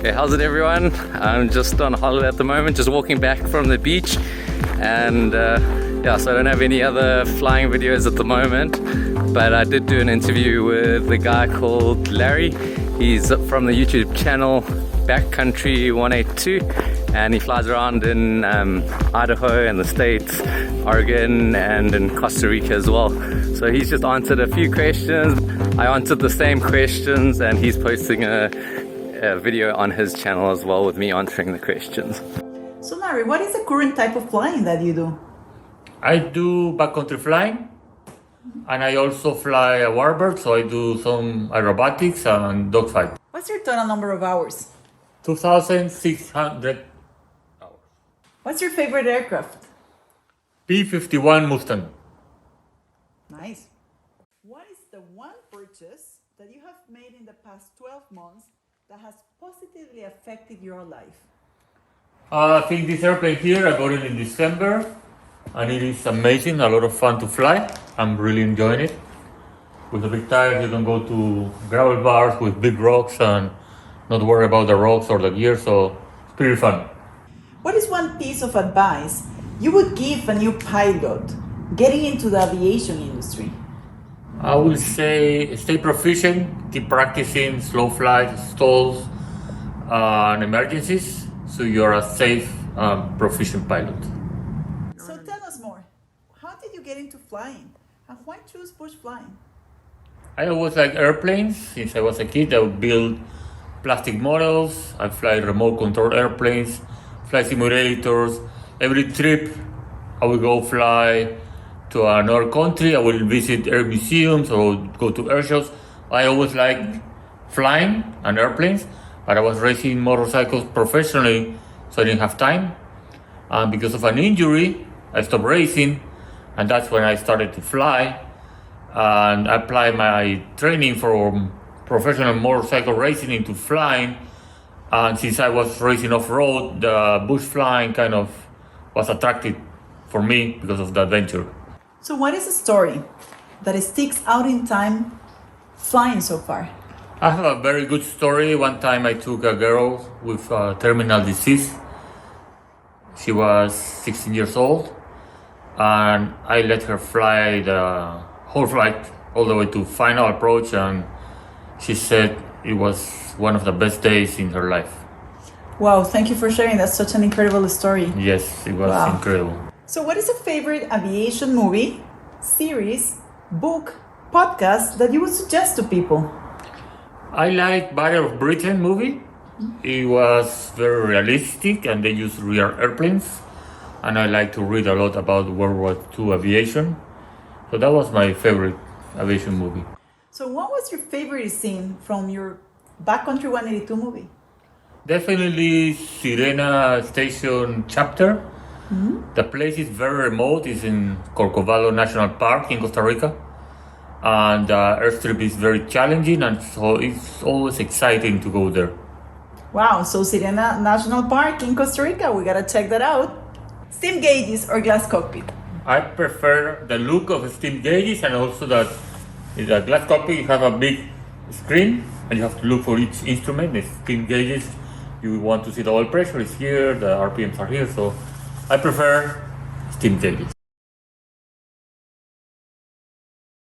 Okay, how's it everyone? I'm just on holiday at the moment, just walking back from the beach, and yeah, so I don't have any other flying videos at the moment, but I did do an interview with a guy called Larry. He's from the YouTube channel Backcountry 182, and he flies around in Idaho and the States, Oregon, and in Costa Rica as well. So he's just answered a few questions. I answered the same questions, and he's posting a video on his channel as well with me answering the questions. So Larry, what is the current type of flying that you do? I do backcountry flying, and I also fly a warbird, so I do some aerobatics and dogfight. What's your total number of hours? 2,600 hours. What's your favorite aircraft? P-51 Mustang. Nice. What is the one purchase that you have made in the past 12 months that has positively affected your life? I think this airplane here, I got it in December, and it is amazing, a lot of fun to fly. I'm really enjoying it. With the big tires, you can go to gravel bars with big rocks and not worry about the rocks or the gear, so it's pretty fun. What is one piece of advice you would give a new pilot getting into the aviation industry? I will say stay proficient, keep practicing slow flights, stalls, and emergencies, so you're a safe, proficient pilot. So tell us more. How did you get into flying? And why choose bush flying? I always like airplanes. Since I was a kid, I would build plastic models. I fly remote control airplanes, fly simulators. Every trip, I would go fly to another country. I will visit air museums or go to air shows. I always liked flying and airplanes, but I was racing motorcycles professionally, so I didn't have time. And because of an injury, I stopped racing, and that's when I started to fly. And I applied my training for professional motorcycle racing into flying. And since I was racing off-road, the bush flying kind of was attractive for me because of the adventure. So what is a story that sticks out in time flying so far? I have a very good story. One time I took a girl with terminal disease. She was 16 years old, and I let her fly the whole flight all the way to final approach, and she said it was one of the best days in her life. Wow, thank you for sharing. That's such an incredible story. Yes, it was incredible. So what is a favorite aviation movie, series, book, podcast that you would suggest to people? I like Battle of Britain movie. It was very realistic and they used real airplanes. And I like to read a lot about World War II aviation. So that was my favorite aviation movie. So what was your favorite scene from your Backcountry 182 movie? Definitely Sirena Station chapter. Mm-hmm. The place is very remote. It's in Corcovado National Park in Costa Rica. And the airstrip is very challenging, and so it's always exciting to go there. Wow, so Sirena National Park in Costa Rica, we gotta check that out. Steam gauges or glass cockpit? I prefer the look of steam gauges, and also that in the glass cockpit you have a big screen and you have to look for each instrument. The steam gauges, you want to see the oil pressure is here, the RPMs are here, so I prefer steam gauges.